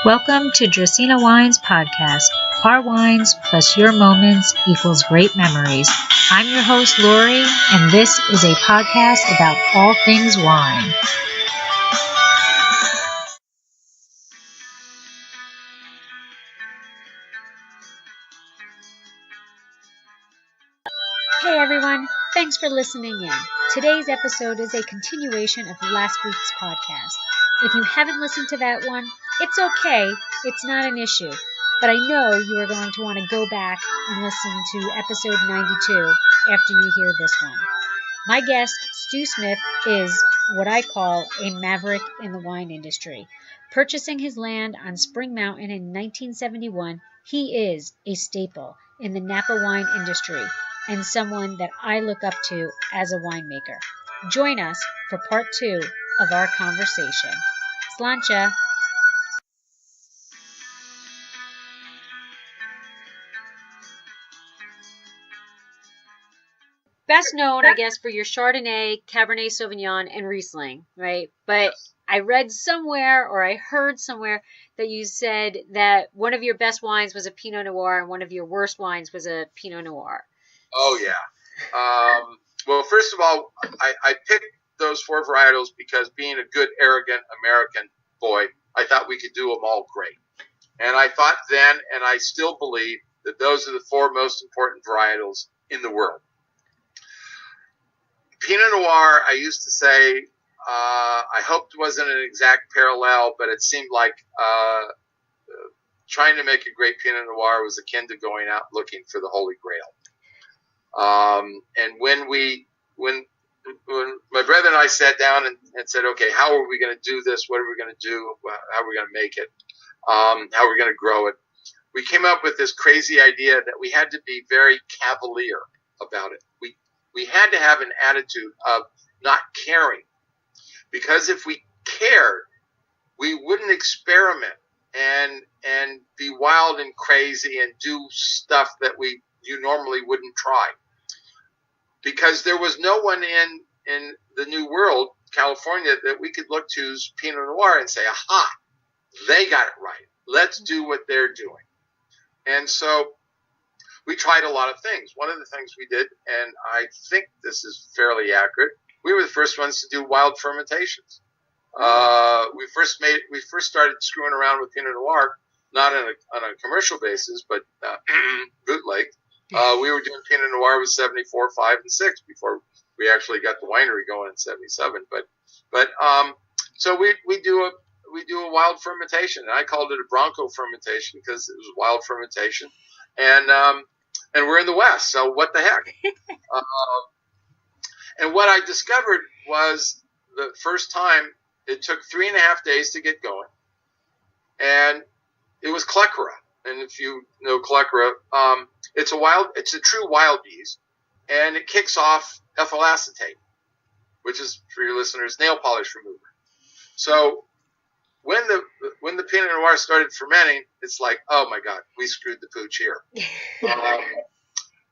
Welcome to Dracaena Wines podcast. Our wines plus your moments equals great memories. I'm your host, Lori, and this is a podcast about all things wine. Hey everyone, thanks for listening in. Today's episode is a continuation of last week's podcast. If you haven't listened to that one, it's okay, it's not an issue, but I know you are going to want to go back and listen to episode 92 after you hear this one. My guest, Stu Smith, is what I call a maverick in the wine industry. Purchasing his land on Spring Mountain in 1971, he is a staple in the Napa Wine Industry and someone that I look up to as a winemaker. Join us for part 2 of our conversation. Sláinte. Best known, I guess, for your Chardonnay, Cabernet Sauvignon, and Riesling, right? But I read somewhere, or I heard somewhere, that you said that one of your best wines was a Pinot Noir and one of your worst wines was a Pinot Noir. Oh, yeah. Well, first of all, I picked those 4 varietals because being a good, arrogant American boy, I thought we could do them all great. And I thought then, and I still believe, that those are the 4 most important varietals in the world. Pinot Noir, I used to say, I hoped wasn't an exact parallel, but it seemed like trying to make a great Pinot Noir was akin to going out looking for the Holy Grail. And when my brother and I sat down and said, okay, how are we going to do this? What are we going to do? How are we going to make it? How are we going to grow it? We came up with this crazy idea that we had to be very cavalier about it. We had to have an attitude of not caring, because if we cared, we wouldn't experiment and be wild and crazy and do stuff that you normally wouldn't try. Because there was no one in the New World, California, that we could look to's Pinot Noir and say, aha, they got it right. Let's do what they're doing. And so we tried a lot of things. One of the things we did, and I think this is fairly accurate, we were the first ones to do wild fermentations. We first started screwing around with Pinot Noir, not on a commercial basis, but bootleg. We were doing Pinot Noir with 74, 5, and 6 before we actually got the winery going in 77. But so we do a wild fermentation, and I called it a Bronco fermentation because it was wild fermentation, and we're in the West, so what the heck? And what I discovered was the first time it took 3.5 days to get going, and it was Clecera. And if you know Clecera, it's a true wild yeast, and it kicks off ethyl acetate, which is, for your listeners, nail polish remover. So when the Pinot Noir started fermenting, it's like, oh my God, we screwed the pooch here.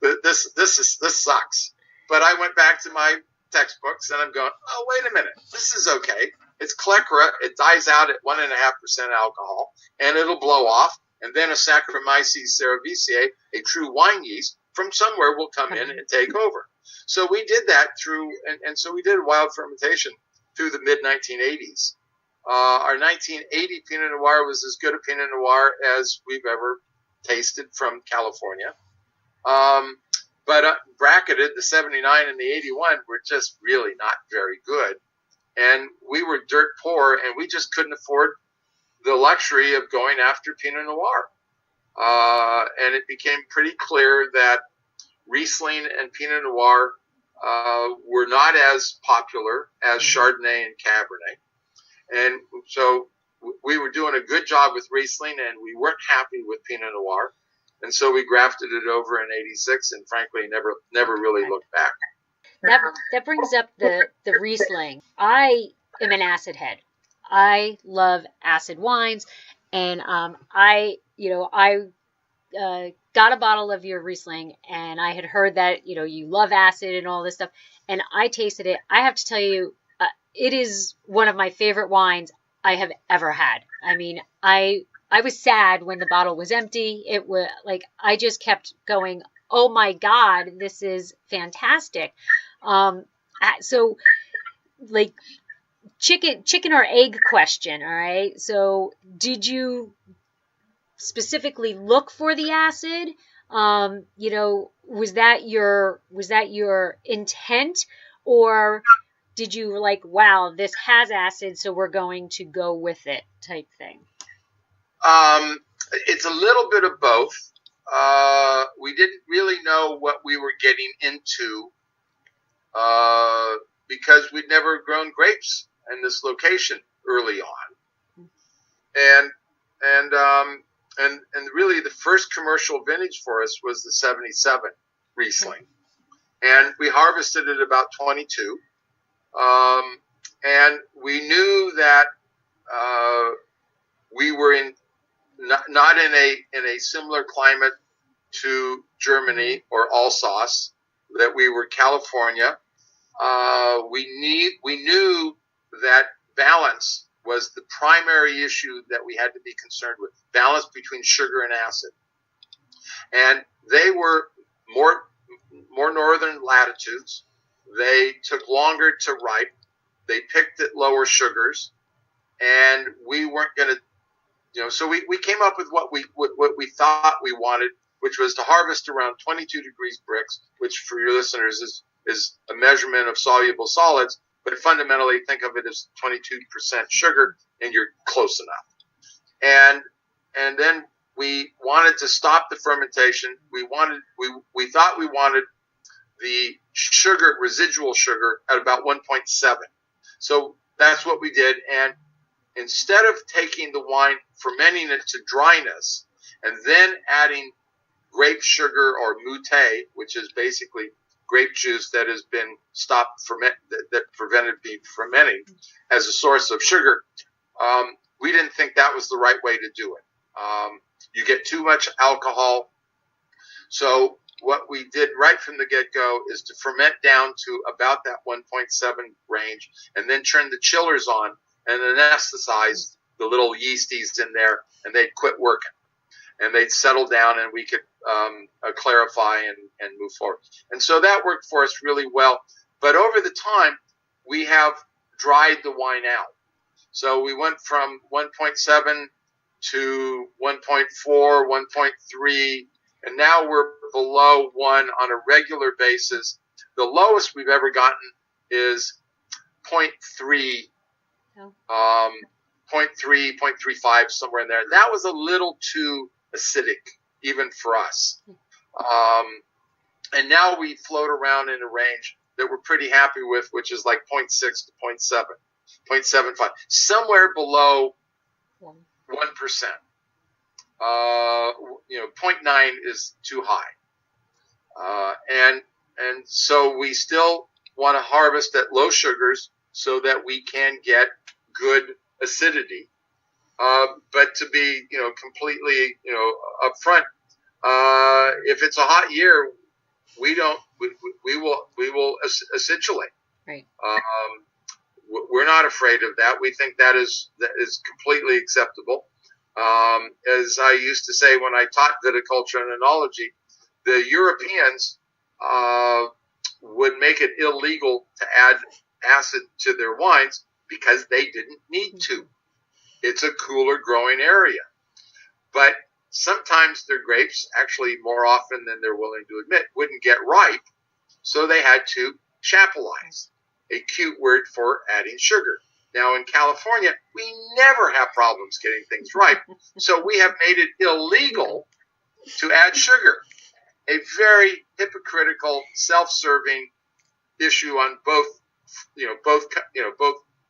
This sucks. But I went back to my textbooks and I'm going, oh, wait a minute, this is okay. It's Clecera. It dies out at 1.5% alcohol, and it'll blow off. And then a Saccharomyces cerevisiae, a true wine yeast from somewhere, will come in and take over. So we did that and so we did wild fermentation through the mid-1980s. Our 1980 Pinot Noir was as good a Pinot Noir as we've ever tasted from California. But bracketed, the 79 and the 81 were just really not very good. And we were dirt poor, and we just couldn't afford the luxury of going after Pinot Noir. And it became pretty clear that Riesling and Pinot Noir were not as popular as Chardonnay and Cabernet. And so we were doing a good job with Riesling, and we weren't happy with Pinot Noir. And so we grafted it over in 86 and frankly never really looked back. That brings up the Riesling. I am an acid head. I love acid wines, and I got a bottle of your Riesling, and I had heard that you love acid and all this stuff, and I tasted it. I have to tell you, it is one of my favorite wines I have ever had. I mean, I I was sad when the bottle was empty. It was like, I just kept going, oh my God, this is fantastic. So like chicken or egg question. All right. So did you specifically look for the acid? Was that your intent, or did you like, wow, this has acid, so we're going to go with it type thing? It's a little bit of both. We didn't really know what we were getting into because we'd never grown grapes in this location early on, and really the first commercial vintage for us was the '77 Riesling, and we harvested it about 22, and we knew that we were not in a similar climate to Germany or Alsace, that we were California. We knew that balance was the primary issue that we had to be concerned with, balance between sugar and acid. And they were more northern latitudes. They took longer to ripe. They picked at lower sugars, and we weren't going to, so we came up with what we thought we wanted, which was to harvest around 22 degrees Brix, which for your listeners is a measurement of soluble solids, but fundamentally think of it as 22% sugar, and you're close enough. And then we wanted to stop the fermentation. We thought we wanted the sugar, residual sugar, at about 1.7. So that's what we did. And instead of taking the wine, fermenting it to dryness, and then adding grape sugar or moutet, which is basically grape juice that has been stopped that prevented being fermenting as a source of sugar, we didn't think that was the right way to do it. You get too much alcohol. So what we did right from the get-go is to ferment down to about that 1.7 range, and then turn the chillers on and anesthetize the little yeasties in there, and they'd quit working, and they'd settle down, and we could clarify and move forward. And so that worked for us really well. But over the time, we have dried the wine out. So we went from 1.7 to 1.4, 1.3, and now we're below 1 on a regular basis. The lowest we've ever gotten is 0.3, 0.3, 0.35, somewhere in there. That was a little too acidic, even for us. And now we float around in a range that we're pretty happy with, which is like 0.6 to 0.7, 0.75, somewhere below 1%. 0.9 is too high. And so we still want to harvest at low sugars so that we can get good acidity. But to be, completely, upfront, if it's a hot year, we will acidulate. Right. We're not afraid of that. We think that is completely acceptable. As I used to say when I taught viticulture and enology, the Europeans would make it illegal to add acid to their wines because they didn't need to. It's a cooler growing area. But sometimes their grapes, actually more often than they're willing to admit, wouldn't get ripe, so they had to chapelize, a cute word for adding sugar. Now in California, we never have problems getting things ripe, so we have made it illegal to add sugar. A very hypocritical, self-serving issue on both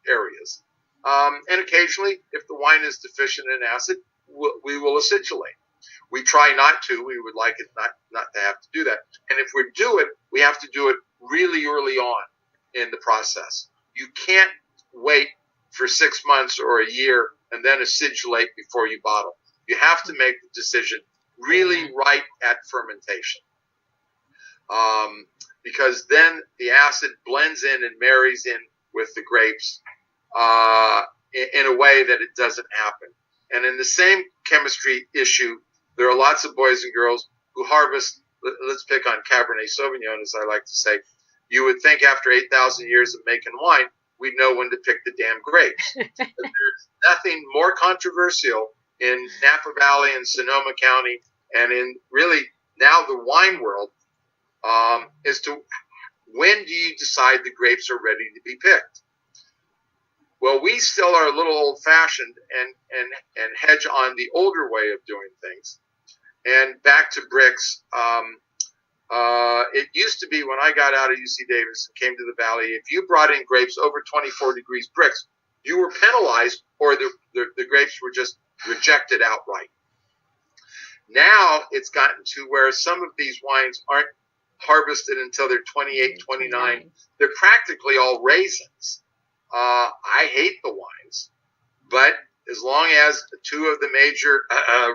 areas. And occasionally, if the wine is deficient in acid, we will acidulate. We try not to. We would like it not to have to do that. And if we do it, we have to do it really early on in the process. You can't wait for 6 months or a year and then acidulate before you bottle. You have to make the decision really right at fermentation. Because then the acid blends in and marries in with the grapes in a way that it doesn't happen. And in the same chemistry issue. There are lots of boys and girls who harvest. Let's pick on Cabernet Sauvignon, as I like to say. You would think after 8,000 years of making wine, we'd know when to pick the damn grapes. But there's nothing more controversial in Napa Valley and Sonoma County, and in really now the wine world, as to when do you decide the grapes are ready to be picked? Well, we still are a little old-fashioned and hedge on the older way of doing things. And back to bricks, it used to be when I got out of UC Davis and came to the Valley, if you brought in grapes over 24 degrees bricks, you were penalized, or the grapes were just rejected outright. Now it's gotten to where some of these wines aren't harvested until they're 28, 29. They're practically all raisins. I hate the wines, but as long as two of the major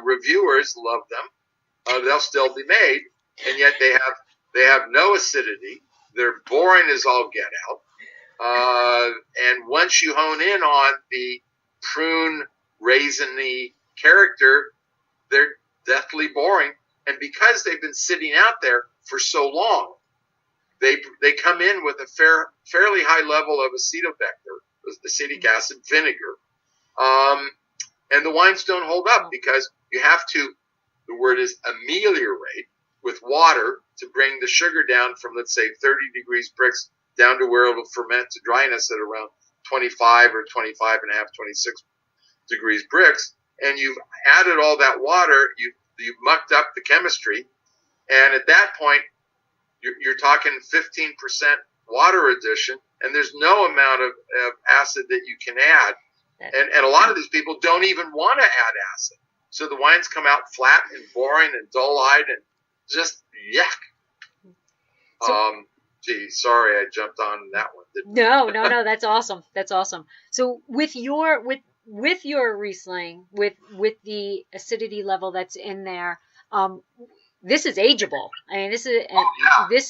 reviewers love them, they'll still be made, and yet they have no acidity. They're boring as all get out. And once you hone in on the prune, raisiny character, they're deathly boring. And because they've been sitting out there for so long, they come in with a fairly high level of acetic acid vinegar. And the wines don't hold up because you have to, the word is ameliorate, with water to bring the sugar down from, let's say, 30 degrees bricks down to where it'll ferment to dryness at around 25 or 25 and a half, 26 degrees bricks. And you've added all that water, you've mucked up the chemistry, and at that point, you're talking 15% water addition, and there's no amount of acid that you can add. And a lot of these people don't even want to add acid. So the wines come out flat and boring and dull-eyed and just yuck. So, gee, sorry I jumped on that one. No, that's awesome. That's awesome. So with your Riesling, with the acidity level that's in there, this is ageable. I mean, this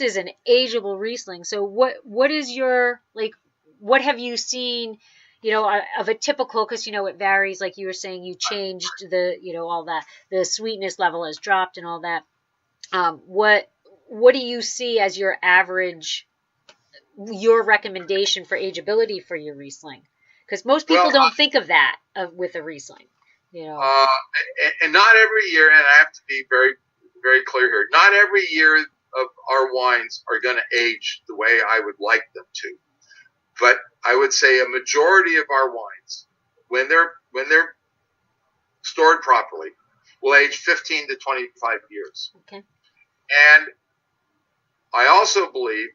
is an ageable Riesling. So what is your, like, what have you seen, of a typical, because, it varies, like you were saying, you changed all that, the sweetness level has dropped and all that. What do you see as your average, your recommendation for ageability for your Riesling? Because most people don't think of that with a Riesling, And not every year, and I have to be very, very clear here, not every year of our wines are going to age the way I would like them to. But I would say a majority of our wines, when they're stored properly, will age 15 to 25 years. Okay. And I also believe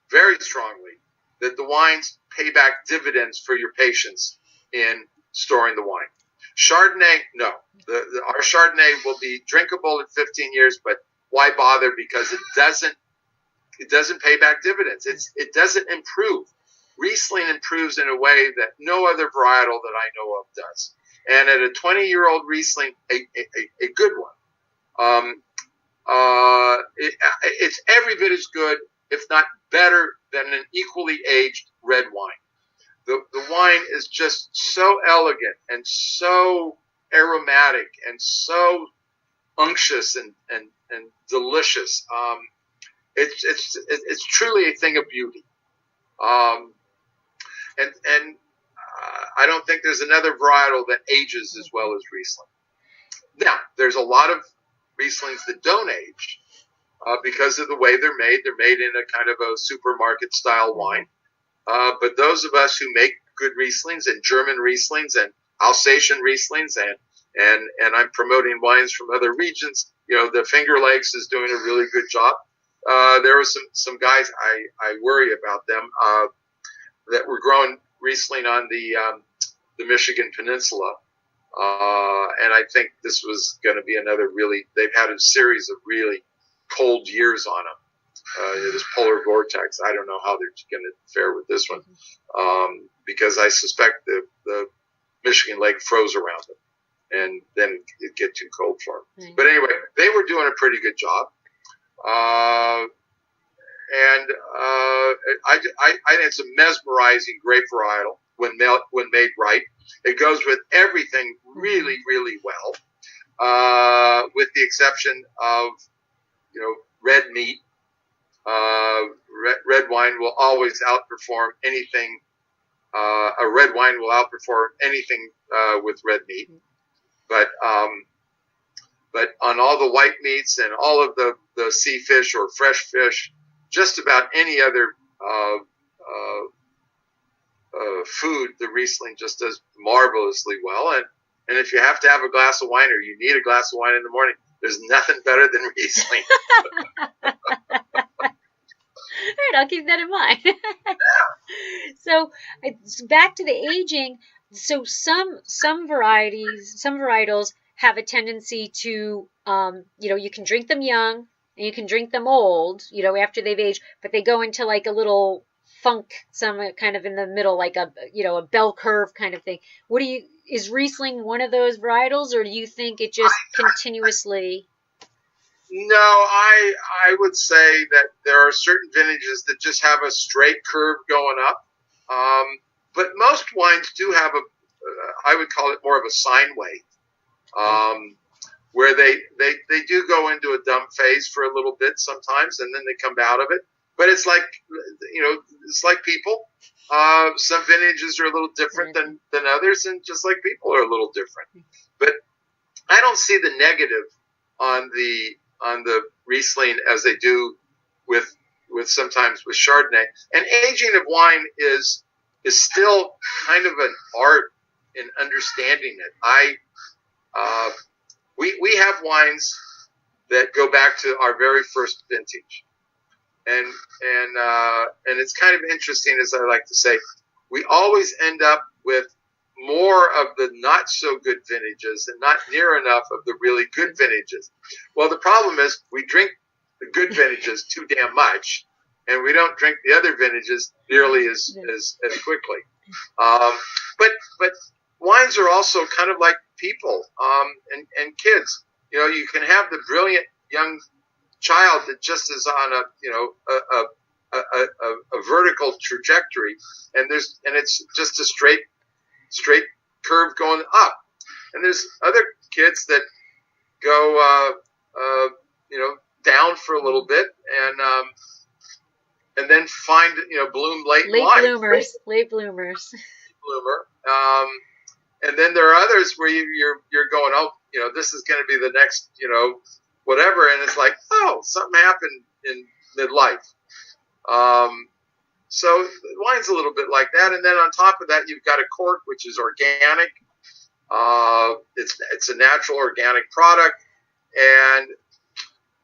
very strongly that the wines pay back dividends for your patience in storing the wine. Chardonnay, no. Our Chardonnay will be drinkable in 15 years, but why bother? Because it doesn't pay back dividends. It doesn't improve. Riesling improves in a way that no other varietal that I know of does. And at a 20-year-old Riesling, a good one, it's every bit as good, if not better, than an equally aged red wine. The wine is just so elegant and so aromatic and so unctuous and delicious. It's truly a thing of beauty. And I don't think there's another varietal that ages as well as Riesling. Now, there's a lot of Rieslings that don't age because of the way they're made. They're made in a kind of a supermarket style wine. But those of us who make good Rieslings and German Rieslings and Alsatian Rieslings and I'm promoting wines from other regions, the Finger Lakes is doing a really good job. There were some guys, I worry about them, that were growing Riesling on the Michigan Peninsula. And I think this was going to be another they've had a series of really cold years on them. This polar vortex, I don't know how they're going to fare with this one, because I suspect the Michigan Lake froze around them, and then it'd get too cold for them. Right. But anyway, they were doing a pretty good job. And I think it's a mesmerizing grape varietal when made right. It goes with everything really, really well. with the exception of, red meat. Red wine will always outperform anything. A red wine will outperform anything with red meat. But on all the white meats and all of the sea fish or fresh fish, just about any other food, the Riesling just does marvelously well. And if you have to have a glass of wine, or you need a glass of wine in the morning, there's nothing better than Riesling. All right, I'll keep that in mind. So back to the aging. So some varietals have a tendency to, you can drink them young and you can drink them old, after they've aged, but they go into like a little funk, some kind of in the middle, like a bell curve kind of thing. Is Riesling one of those varietals, or do you think it just continuously? No, I would say that there are certain vintages that just have a straight curve going up. But most wines do have I would call it more of a sine wave, where they do go into a dump phase for a little bit sometimes, and then they come out of it. But it's like, it's like people. Some vintages are a little different than others, and just like people are a little different. But I don't see the negative on the Riesling as they do with sometimes with Chardonnay. And aging of wine is still kind of an art in understanding it. We have wines that go back to our very first vintage, and it's kind of interesting, as I like to say, we always end up with more of the not so good vintages and not near enough of the really good vintages. Well, the problem is we drink the good vintages too damn much, and we don't drink the other vintages nearly as quickly. But wines are also kind of like people, and kids. You can have the brilliant young child that just is on a vertical trajectory, and it's just a straight curve going up. And there's other kids that go down for a little bit, and then find bloom late in life. Late bloomers. And then there are others where you're going, this is going to be the next whatever, and it's like, oh, something happened in midlife. So wine's a little bit like that. And then on top of that, you've got a cork, which is organic. It's a natural organic product. And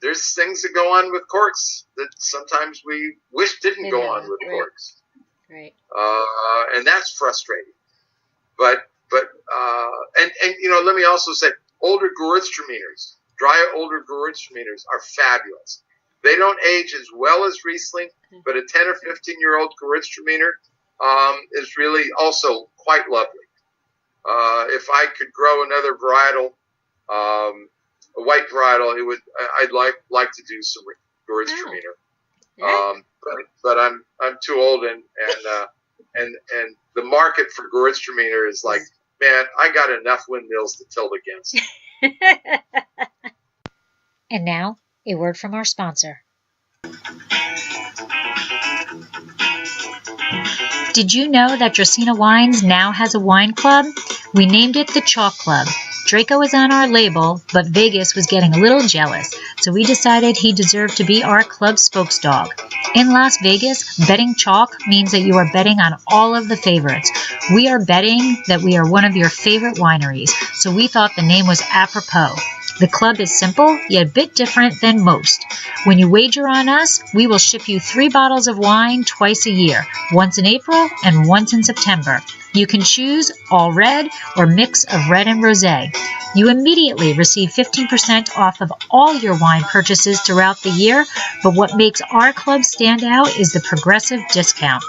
there's things that go on with corks that sometimes we wish didn't go on with corks. Right. And that's frustrating. But let me also say, older Gewürztraminers, dry older Gewürztraminers are fabulous. They don't age as well as Riesling, but a 10 or 15-year-old Gewürztraminer is really also quite lovely. If I could grow another varietal, a white varietal, I'd like to do some Gewürztraminer. Oh. But I'm too old, and the market for Gewürztraminer is like, man, I got enough windmills to tilt against. And now, a word from our sponsor. Did you know that Dracaena Wines now has a wine club? We named it the Chalk Club. Draco is on our label, but Vegas was getting a little jealous, so we decided he deserved to be our club spokesdog. In Las Vegas, betting chalk means that you are betting on all of the favorites. We are betting that we are one of your favorite wineries, so we thought the name was apropos. The club is simple, yet a bit different than most. When you wager on us, we will ship you 3 bottles of wine twice a year, once in April and once in September. You can choose all red or mix of red and rosé. You immediately receive 15% off of all your wine purchases throughout the year, but what makes our club stand out is the progressive discount.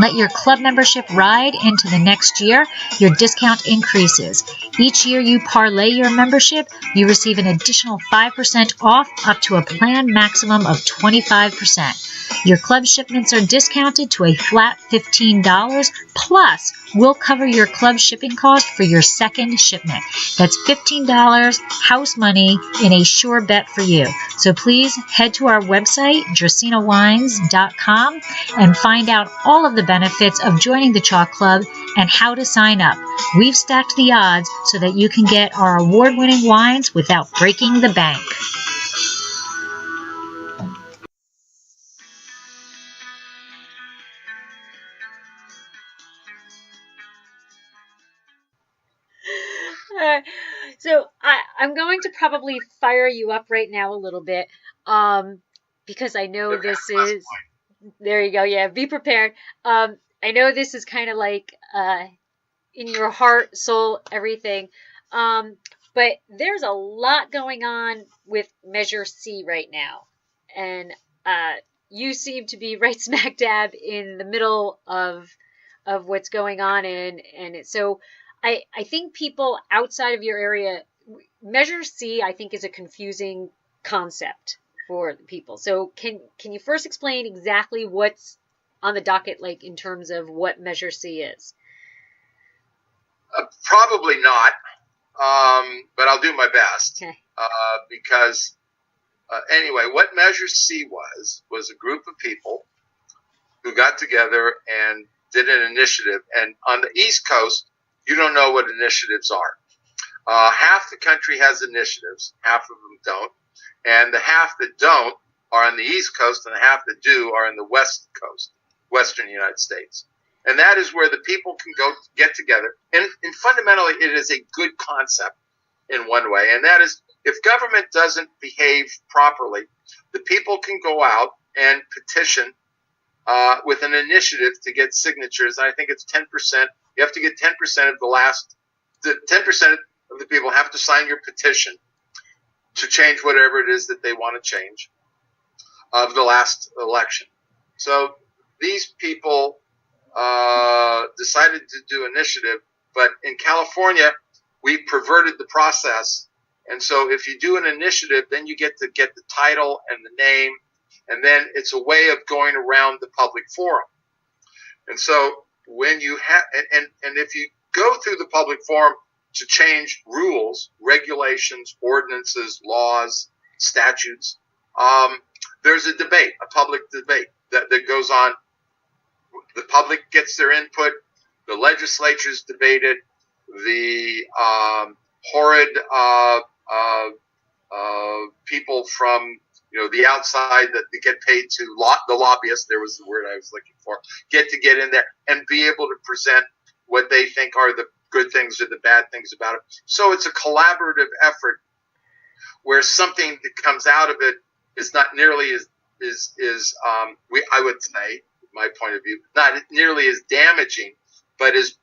Let your club membership ride into the next year. Your discount increases. Each year you parlay your membership, you receive an additional 5% off up to a planned maximum of 25%. Your club shipments are discounted to a flat $15, plus we'll cover your club shipping cost for your second shipment. That's $15 house money in a sure bet for you. So please head to our website, dracaenawines.com, and find out all of the benefits of joining the Chalk Club and how to sign up. We've stacked the odds so that you can get our award-winning wines without breaking the bank. So I'm going to probably fire you up right now a little bit, because I know this is. There you go. Yeah, be prepared. I know this is kind of like in your heart, soul, everything. But there's a lot going on with Measure C right now, and you seem to be right smack dab in the middle of what's going on, so I think people outside of your area, Measure C, I think, is a confusing concept for people. So can you first explain exactly what's on the docket, like in terms of what Measure C is? Probably not, but I'll do my best. Okay. Because anyway, what Measure C was a group of people who got together and did an initiative. And on the East Coast, you don't know what initiatives are. Half the country has initiatives, half of them don't. And the half that don't are on the East Coast, and the half that do are in the West Coast, Western United States. And that is where the people can go get together. And fundamentally, it is a good concept in one way. And that is, if government doesn't behave properly, the people can go out and petition with an initiative to get signatures. And I think it's 10%. You have to get 10% of 10% of the people have to sign your petition to change whatever it is that they want to change of the last election. So these people decided to do initiative, but in California, we perverted the process. And so if you do an initiative, then you get to get the title and the name, and then it's a way of going around the public forum. And so when you have, and if you go through the public forum to change rules, regulations, ordinances, laws, statutes, there's a debate, a public debate that goes on. The public gets their input. The legislature's debated. The horrid people from the outside that they get paid to the lobbyists, there was the word I was looking for, get in there and be able to present what they think are the good things or the bad things about it. So it's a collaborative effort where something that comes out of it is not nearly I would say, my point of view, not nearly as damaging, but is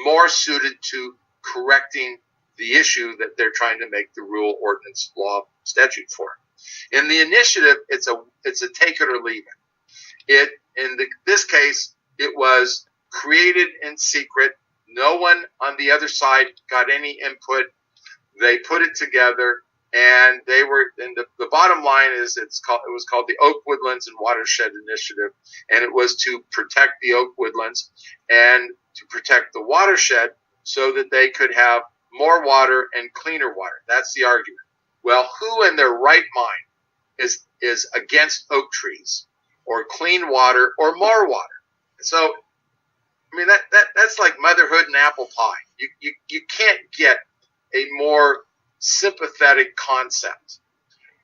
more suited to correcting the issue that they're trying to make the rule, ordinance, law, statute for. In the initiative, it's a take it or leave it. This case, it was created in secret. No one on the other side got any input. They put it together, and they were. And the bottom line is, it was called the Oak Woodlands and Watershed Initiative, and it was to protect the oak woodlands and to protect the watershed so that they could have more water and cleaner water. That's the argument. Well, who in their right mind is against oak trees or clean water or more water? So, I mean, that's like motherhood and apple pie. You can't get a more sympathetic concept.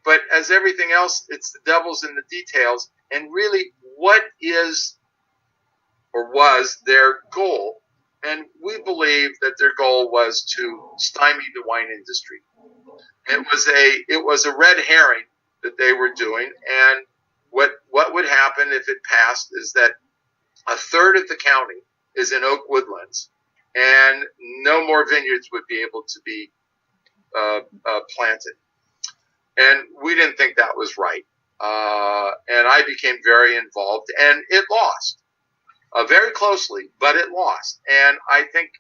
But as everything else, it's the devil's in the details. And really, what is or was their goal? And we believe that their goal was to stymie the wine industry. It was a red herring that they were doing. And what would happen if it passed is that a third of the county is in oak woodlands, and no more vineyards would be able to be planted. And we didn't think that was right. And I became very involved, and it lost very closely, but it lost. And I think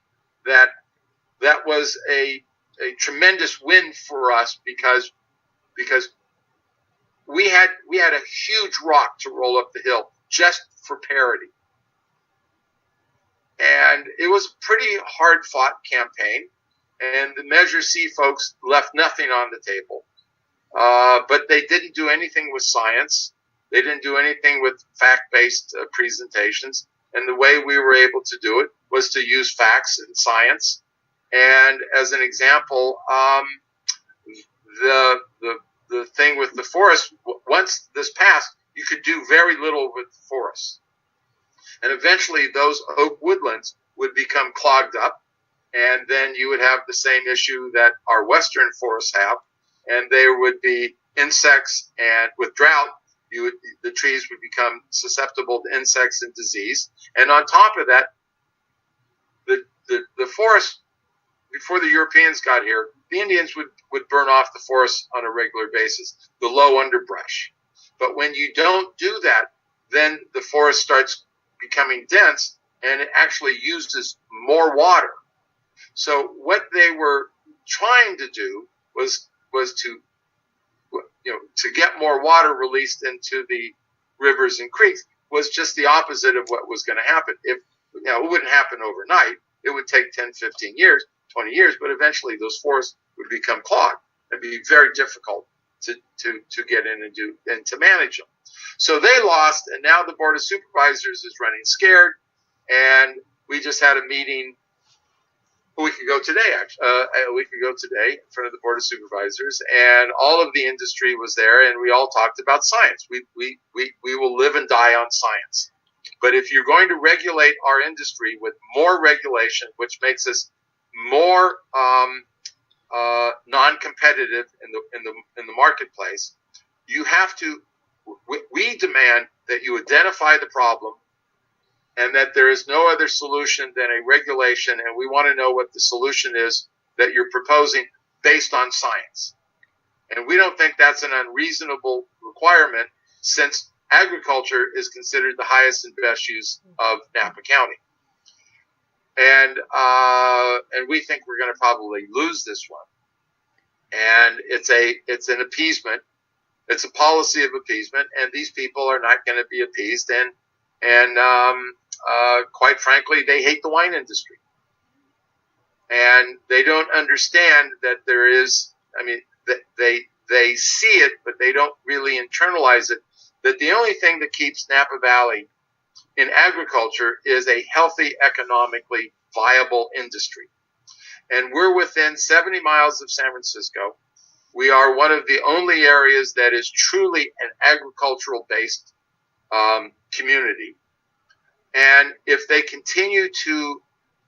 that was a tremendous win for us because we had a huge rock to roll up the hill just for parity. And it was a pretty hard-fought campaign, and the Measure C folks left nothing on the table. But they didn't do anything with science. They didn't do anything with fact-based presentations. And the way we were able to do it was to use facts and science. And as an example, the thing with the forest, once this passed, you could do very little with the forest. And eventually those oak woodlands would become clogged up, and then you would have the same issue that our western forests have, and there would be insects, and with drought, the trees would become susceptible to insects and disease. And on top of that, the forest, before the Europeans got here, the Indians would burn off the forest on a regular basis, the low underbrush. But when you don't do that, then the forest starts becoming dense, and it actually uses more water. So what they were trying to do was to get more water released into the rivers and creeks, was just the opposite of what was going to happen. It wouldn't happen overnight. It would take 10, 15 years, 20 years, but eventually those forests would become clogged. It'd be very difficult to get in and to manage them. So they lost, and now the Board of Supervisors is running scared. And we just had a meeting a week ago today, in front of the Board of Supervisors, and all of the industry was there, and we all talked about science. We will live and die on science. But if you're going to regulate our industry with more regulation, which makes us more non-competitive in the marketplace, you have to. We demand that you identify the problem, and that there is no other solution than a regulation, and we want to know what the solution is that you're proposing based on science. And we don't think that's an unreasonable requirement, since agriculture is considered the highest and best use of Napa County. And we think we're going to probably lose this one. And it's an appeasement. It's a policy of appeasement, and these people are not going to be appeased. And quite frankly, they hate the wine industry. And they don't understand that there is, they see it, but they don't really internalize it, that the only thing that keeps Napa Valley in agriculture is a healthy, economically viable industry. And we're within 70 miles of San Francisco. We are one of the only areas that is truly an agricultural-based community. And if they continue to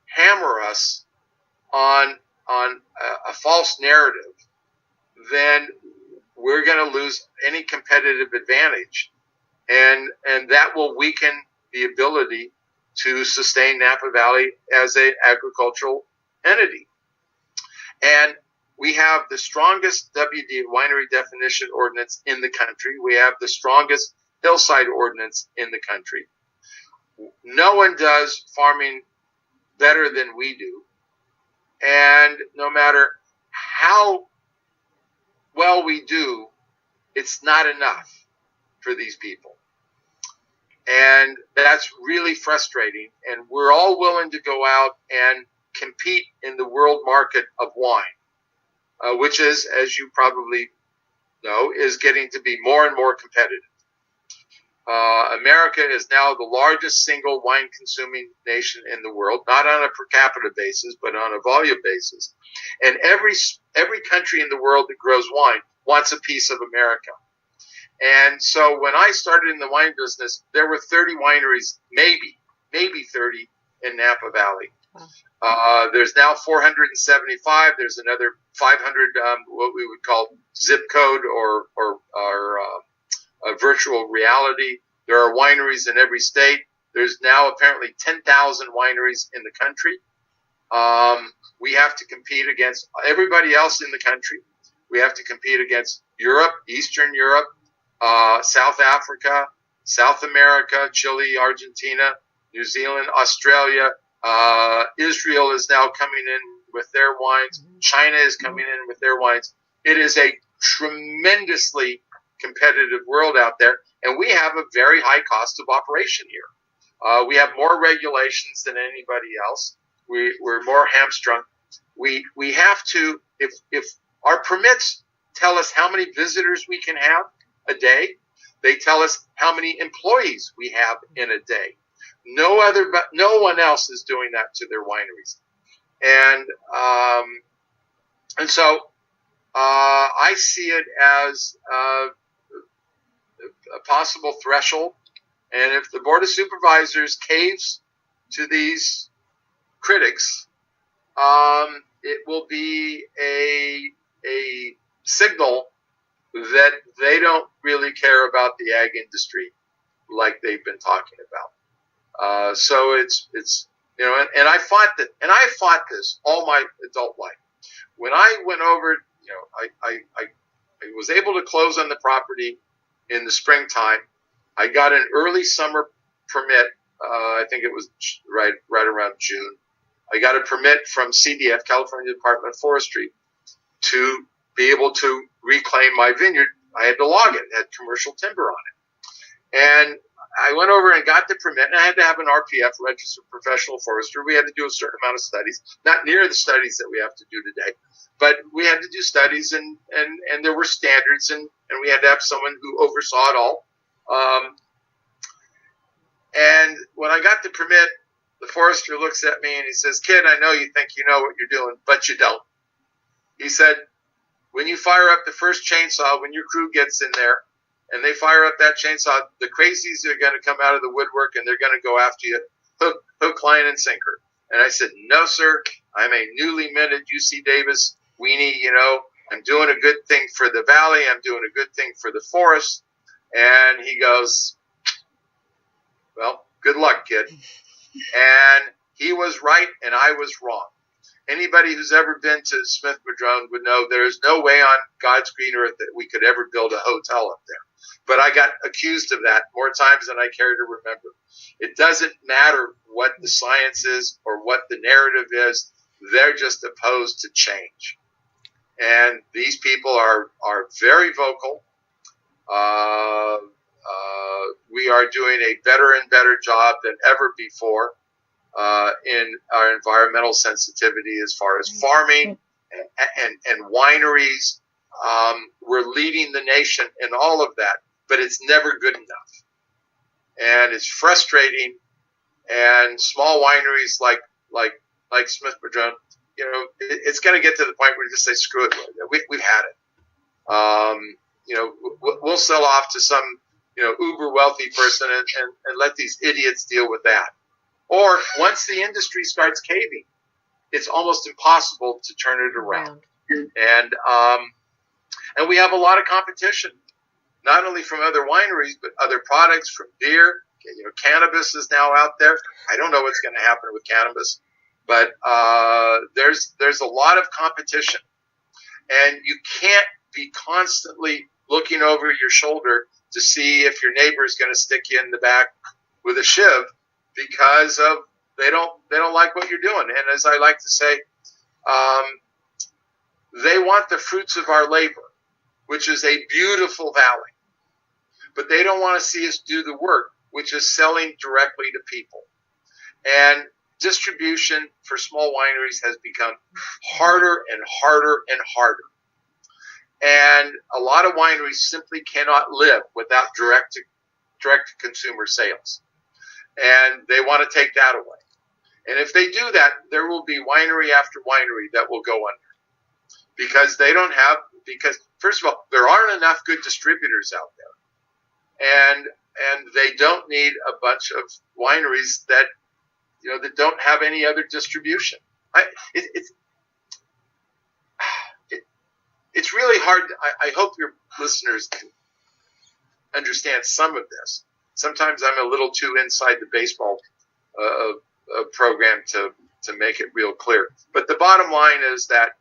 hammer us on a false narrative, then we're going to lose any competitive advantage. And that will weaken the ability to sustain Napa Valley as an agricultural entity. And we have the strongest WD, winery definition ordinance, in the country. We have the strongest hillside ordinance in the country. No one does farming better than we do. And no matter how well we do, it's not enough for these people. And that's really frustrating. And we're all willing to go out and compete in the world market of wine, which is, as you probably know, is getting to be more and more competitive. America is now the largest single wine consuming nation in the world, not on a per capita basis, but on a volume basis. And every country in the world that grows wine wants a piece of America. And so when I started in the wine business, there were 30 wineries, maybe 30 in Napa Valley. Wow. There's now 475. There's another 500, what we would call zip code or virtual reality. There are wineries in every state. There's now apparently 10,000 wineries in the country. We have to compete against everybody else in the country. We have to compete against Europe, Eastern Europe, South Africa, South America, Chile, Argentina, New Zealand, Australia. Israel is now coming in with their wines. China is coming in with their wines. It is a tremendously competitive world out there, and we have a very high cost of operation here. We have more regulations than anybody else. We're more hamstrung. We have to, if our permits tell us how many visitors we can have a day, they tell us how many employees we have in a day. No one else is doing that to their wineries, and so I see it as a possible threshold. And if the Board of Supervisors caves to these critics, it will be a signal that they don't really care about the ag industry like they've been talking about. So it's and I fought this all my adult life. When I went over, I was able to close on the property in the springtime. I got an early summer permit. I think it was right around June. I got a permit from CDF, California Department of Forestry, to be able to reclaim my vineyard. I had to log it. It had commercial timber on it. And I went over and got the permit, and I had to have an RPF, Registered Professional Forester. We had to do a certain amount of studies, not near the studies that we have to do today, but we had to do studies, and there were standards, and we had to have someone who oversaw it all. And when I got the permit, the forester looks at me and he says, "Kid, I know you think you know what you're doing, but you don't." He said, "When you fire up the first chainsaw, when your crew gets in there and they fire up that chainsaw, the crazies are going to come out of the woodwork and they're going to go after you hook, line, and sinker." And I said, "No, sir, I'm a newly minted UC Davis weenie. I'm doing a good thing for the valley. I'm doing a good thing for the forest." And he goes, "Well, good luck, kid." And he was right and I was wrong. Anybody who's ever been to Smith-Madrone would know there's no way on God's green earth that we could ever build a hotel up there. But I got accused of that more times than I care to remember. It doesn't matter what the science is or what the narrative is. They're just opposed to change. And these people are very vocal. We are doing a better and better job than ever before in our environmental sensitivity as far as farming and wineries. We're leading the nation in all of that, but it's never good enough. And it's frustrating. And small wineries like Smith-Madrone, it's going to get to the point where you just say, "Screw it, we've had it." We'll sell off to some uber wealthy person and let these idiots deal with that. Or once the industry starts caving, it's almost impossible to turn it around. And we have a lot of competition, not only from other wineries, but other products, from beer. Cannabis is now out there. I don't know what's going to happen with cannabis, but there's a lot of competition. And you can't be constantly looking over your shoulder to see if your neighbor is going to stick you in the back with a shiv, because of they don't like what you're doing. And as I like to say, they want the fruits of our labor, which is a beautiful valley, but they don't want to see us do the work, which is selling directly to people. And distribution for small wineries has become harder and harder and harder. And a lot of wineries simply cannot live without direct to consumer sales. And they want to take that away. And if they do that, there will be winery after winery that will go under. Because first of all, there aren't enough good distributors out there. And they don't need a bunch of wineries that that don't have any other distribution. It's really hard. I hope your listeners can understand some of this. Sometimes I'm a little too inside the baseball program to make it real clear. But the bottom line is that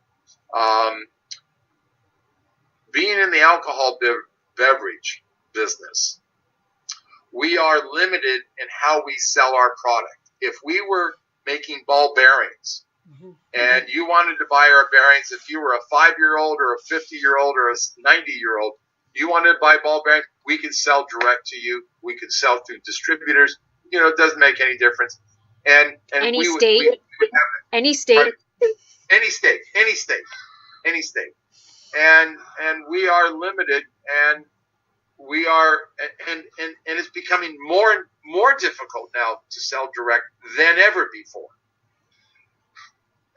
being in the alcohol beverage business, we are limited in how we sell our product. If we were making ball bearings, and you wanted to buy our bearings, if you were a 5-year-old or a 50-year-old or a 90-year-old, You want to buy ball bearings? We can sell direct to you. We can sell through distributors. It doesn't make any difference. And any we state, would have any state, any state, and we are limited, and we are, and it's becoming more and more difficult now to sell direct than ever before.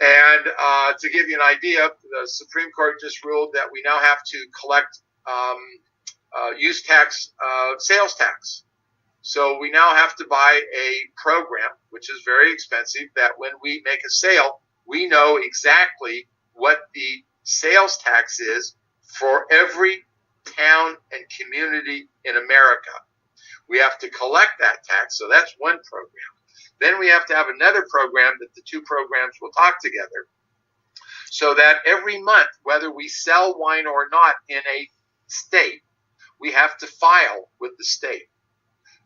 And to give you an idea, the Supreme Court just ruled that we now have to collect use tax, sales tax. So we now have to buy a program, which is very expensive, that when we make a sale, we know exactly what the sales tax is for every town and community in America. We have to collect that tax, so that's one program. Then we have to have another program that the two programs will talk together, so that every month, whether we sell wine or not in a state, we have to file with the state.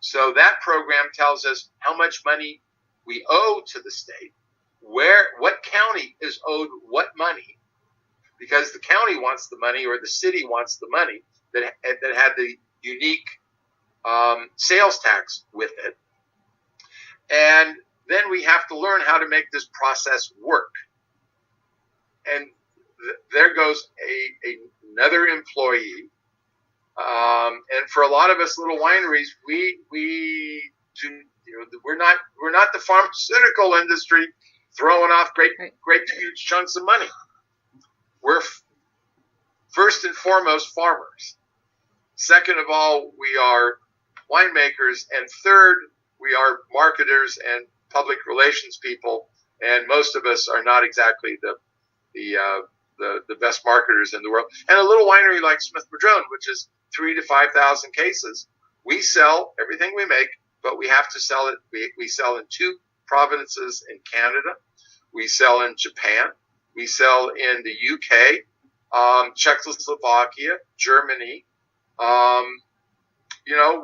So that program tells us how much money we owe to the state, what county is owed what money, because the county wants the money or the city wants the money that had the unique sales tax with it. And then we have to learn how to make this process work. And there goes another employee. And for a lot of us little wineries, we do, we're not the pharmaceutical industry throwing off great huge chunks of money. We're first and foremost farmers. Second of all, we are winemakers, and third, we are marketers and public relations people. And most of us are not exactly the best marketers in the world. And a little winery like Smith-Madrone, which is 3,000 to 5,000 cases, we sell everything we make, but we have to sell it. We sell in 2 provinces in Canada. We sell in Japan. We sell in the UK, Czechoslovakia, Germany.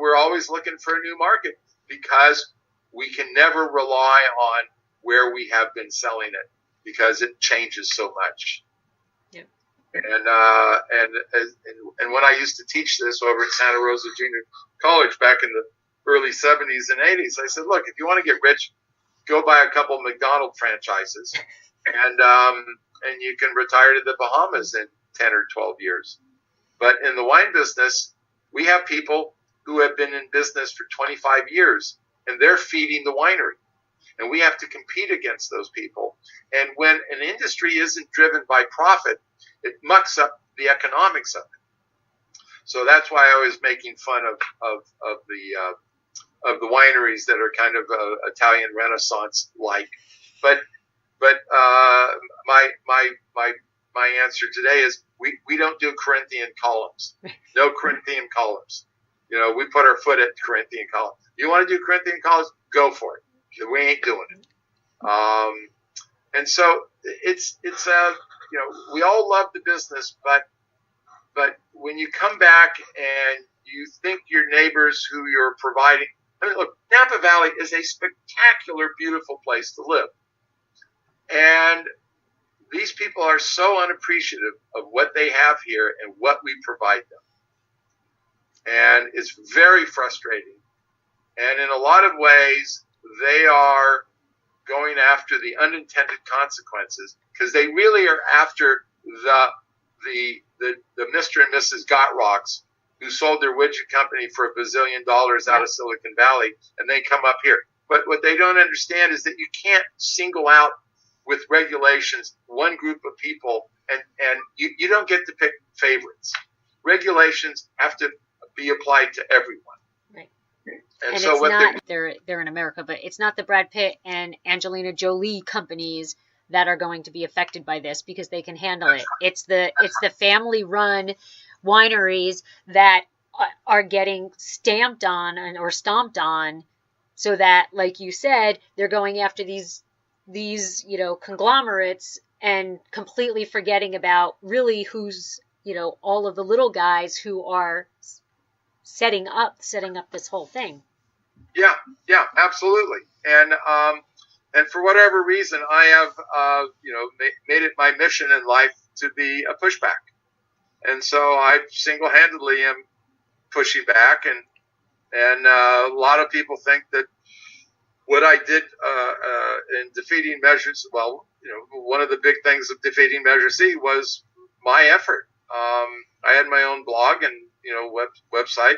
We're always looking for a new market because we can never rely on where we have been selling it because it changes so much. Yep. And when I used to teach this over at Santa Rosa Junior College back in the early 70s and 80s, I said, look, if you want to get rich, go buy a couple of McDonald's franchises, and you can retire to the Bahamas in 10 or 12 years. But in the wine business, we have people who have been in business for 25 years, and they're feeding the winery. And we have to compete against those people. And when an industry isn't driven by profit, it mucks up the economics of it. So that's why I was making fun of the wineries that are kind of Italian Renaissance like. But my answer today is we don't do Corinthian columns. No Corinthian columns. We put our foot at Corinthian columns. You want to do Corinthian columns? Go for it. We ain't doing it. And so it's we all love the business, but when you come back and you think your neighbors who you're providing, look, Napa Valley is a spectacular, beautiful place to live. And these people are so unappreciative of what they have here and what we provide them. And it's very frustrating. And in a lot of ways, they are going after the unintended consequences because they really are after the Mr. and Mrs. Gotrocks who sold their widget company for $1 bazillion out of Silicon Valley, and they come up here. But what they don't understand is that you can't single out with regulations one group of people, and you don't get to pick favorites. Regulations have to be applied to everyone. Right. And so it's what not they're in America, but it's not the Brad Pitt and Angelina Jolie companies that are going to be affected by this because they can handle it. It's the family run wineries that are getting stamped on or stomped on, so that, like you said, they're going after these conglomerates and completely forgetting about really who's all of the little guys who are setting up this whole thing. Yeah, absolutely. And for whatever reason, I have made it my mission in life to be a pushback. And so I single-handedly am pushing back, and a lot of people think that what I did in defeating Measures, well, one of the big things of defeating Measure C was my effort. I had my own blog and website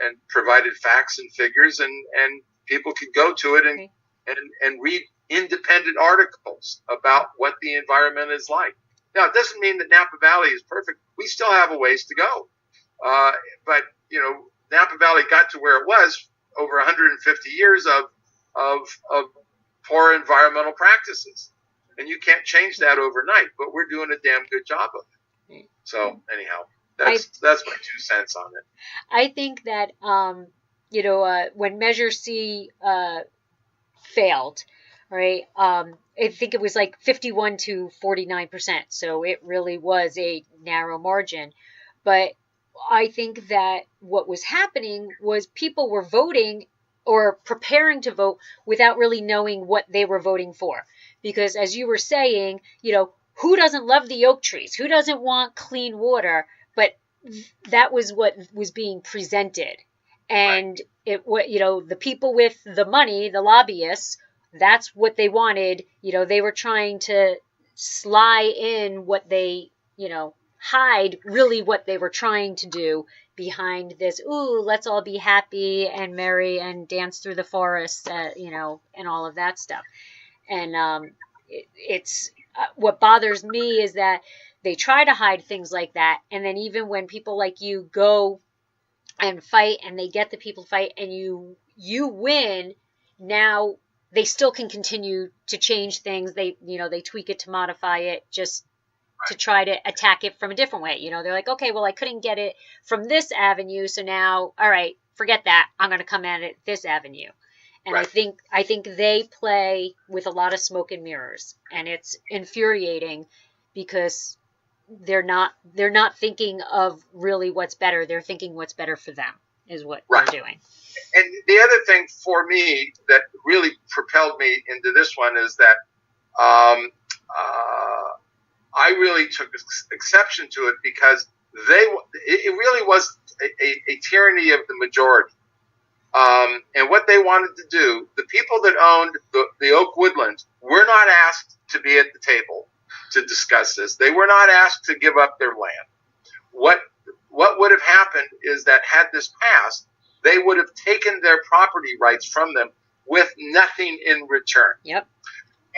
and provided facts and figures, and people could go to it and read independent articles about what the environment is like. Now, it doesn't mean that Napa Valley is perfect. We still have a ways to go. But Napa Valley got to where it was over 150 years of poor environmental practices, and you can't change that overnight. But we're doing a damn good job of it. So anyhow, that's my 2 cents on it. I think that when Measure C failed, right? I think it was like 51 to 49%. So it really was a narrow margin. But I think that what was happening was people were voting or preparing to vote without really knowing what they were voting for. Because as you were saying, who doesn't love the oak trees? Who doesn't want clean water? But that was what was being presented. And the people with the money, the lobbyists, that's what they wanted. They were trying to sly in what they, hide really what they were trying to do behind this, let's all be happy and merry and dance through the forest, and all of that stuff. And it's what bothers me is that they try to hide things like that. And then even when people like you go and fight and they get the people to fight and you win, now they still can continue to change things. They tweak it to modify it just to try to attack it from a different way. They're like, okay, well, I couldn't get it from this avenue, so now, all right, forget that. I'm going to come at it this avenue. And right. I think they play with a lot of smoke and mirrors, and it's infuriating because they're not thinking of really what's better. They're thinking what's better for them is what right. they're doing. And the other thing for me that really propelled me into this one is that I really took exception to it because it really was a tyranny of the majority. And what they wanted to do, the people that owned the oak woodlands were not asked to be at the table to discuss this. They were not asked to give up their land. What would have happened is that had this passed, they would have taken their property rights from them with nothing in return. Yep.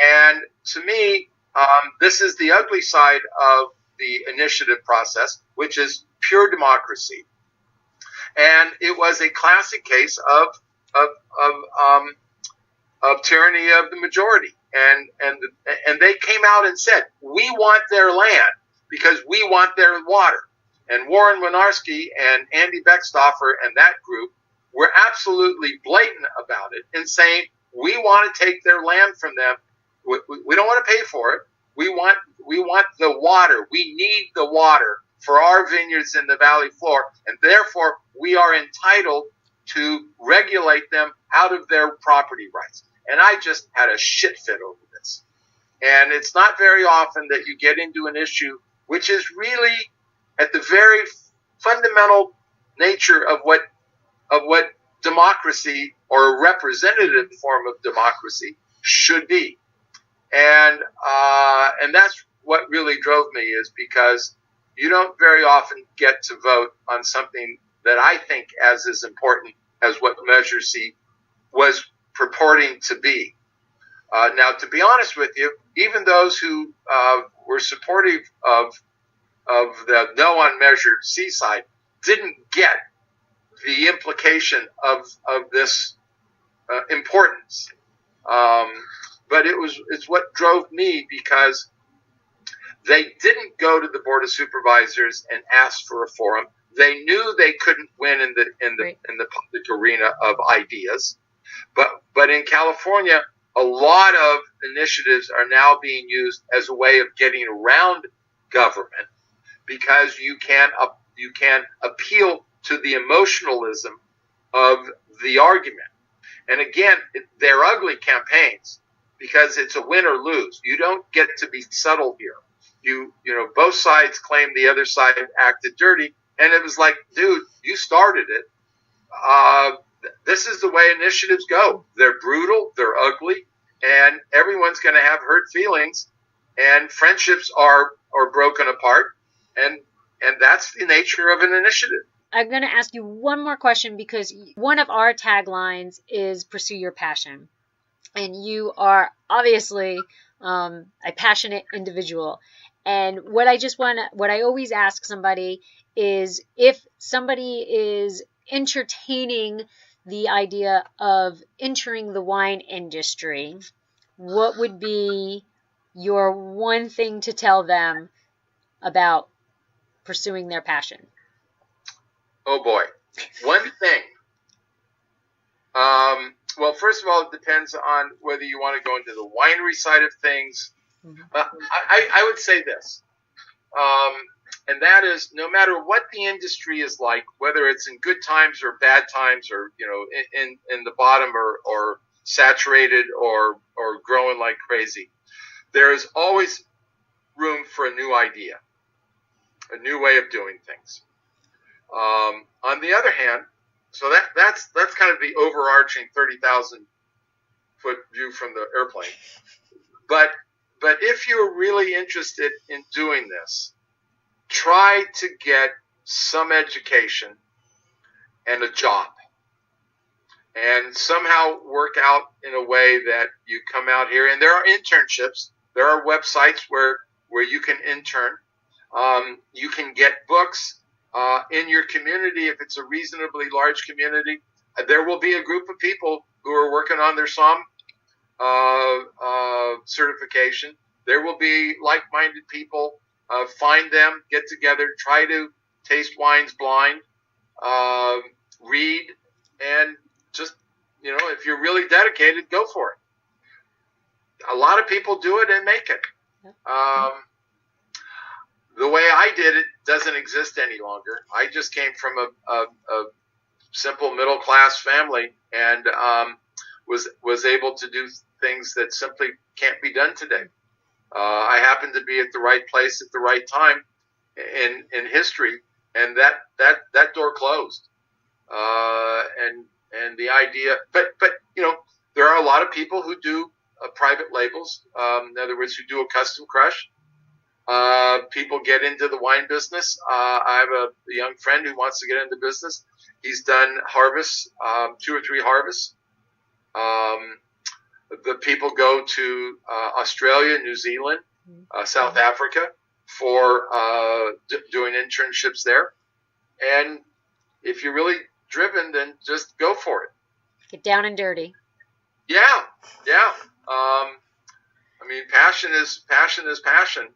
And to me, this is the ugly side of the initiative process, which is pure democracy. And it was a classic case of tyranny of the majority. And they came out and said, we want their land because we want their water. And Warren Winarski and Andy Beckstoffer and that group were absolutely blatant about it in saying, we want to take their land from them. We don't want to pay for it. We want the water. We need the water for our vineyards in the valley floor, and therefore we are entitled to regulate them out of their property rights. And I just had a shit fit over this. And it's not very often that you get into an issue which is really at the very fundamental nature of what democracy or a representative form of democracy should be. And that's what really drove me, is because you don't very often get to vote on something that I think as important as what Measure C was purporting to be. Now, to be honest with you, even those who were supportive of the no on Measure C side didn't get the implication of this importance. But it's what drove me, because they didn't go to the Board of Supervisors and ask for a forum. They knew they couldn't win in the public arena of ideas. But in California, a lot of initiatives are now being used as a way of getting around government, because you can appeal to the emotionalism of the argument. And again, they're ugly campaigns, because it's a win or lose. You don't get to be subtle here. both sides claimed the other side acted dirty, and it was like, dude, you started it. This is the way initiatives go. They're brutal, they're ugly, and everyone's going to have hurt feelings, and friendships are broken apart, and that's the nature of an initiative. I'm going to ask you one more question, because one of our taglines is pursue your passion. And you are obviously a passionate individual. And what I always ask somebody is, if somebody is entertaining the idea of entering the wine industry, what would be your one thing to tell them about pursuing their passion? Oh boy. One thing. Well, first of all, it depends on whether you want to go into the winery side of things. Mm-hmm. I would say this, and that is, no matter what the industry is like, whether it's in good times or bad times, or in the bottom or saturated or growing like crazy, there is always room for a new idea, a new way of doing things. On the other hand, so that's kind of the overarching 30,000 foot view from the airplane. But if you're really interested in doing this, try to get some education and a job, and somehow work out in a way that you come out here. And there are internships. There are websites where you can intern. You can get books. In your community, if it's a reasonably large community, there will be a group of people who are working on their SOM certification. There will be like-minded people. Find them, get together, try to taste wines blind, read, and just, if you're really dedicated, go for it. A lot of people do it and make it. The way I did it doesn't exist any longer. I just came from a simple middle-class family, and was able to do things that simply can't be done today. I happened to be at the right place at the right time in history, and that door closed. And the idea, but there are a lot of people who do private labels. In other words, who do a custom crush. People get into the wine business. I have a young friend who wants to get into business. He's done harvests, 2 or 3 harvests. The people go to Australia, New Zealand, South Africa for doing internships there. And if you're really driven, then just go for it. Get down and dirty. Yeah. Passion is passion.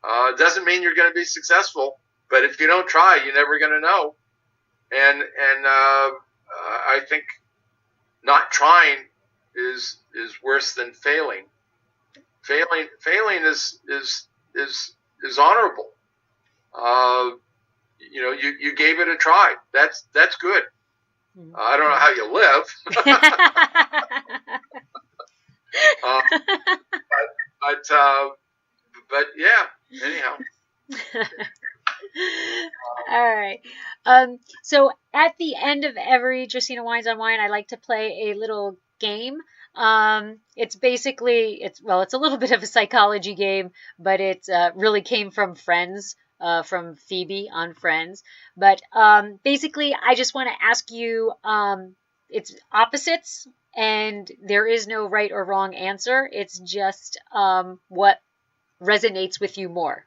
It doesn't mean you're going to be successful, but if you don't try, you're never going to know. And I think not trying is worse than failing. Failing is honorable. You gave it a try. That's good. I don't know how you live. But yeah, anyhow. All right. So at the end of every Dracaena Wines on Wine, I like to play a little game. It's basically, it's a little bit of a psychology game, but it really came from Friends, from Phoebe on Friends. But basically, I just want to ask you, it's opposites, and there is no right or wrong answer. It's just what resonates with you more.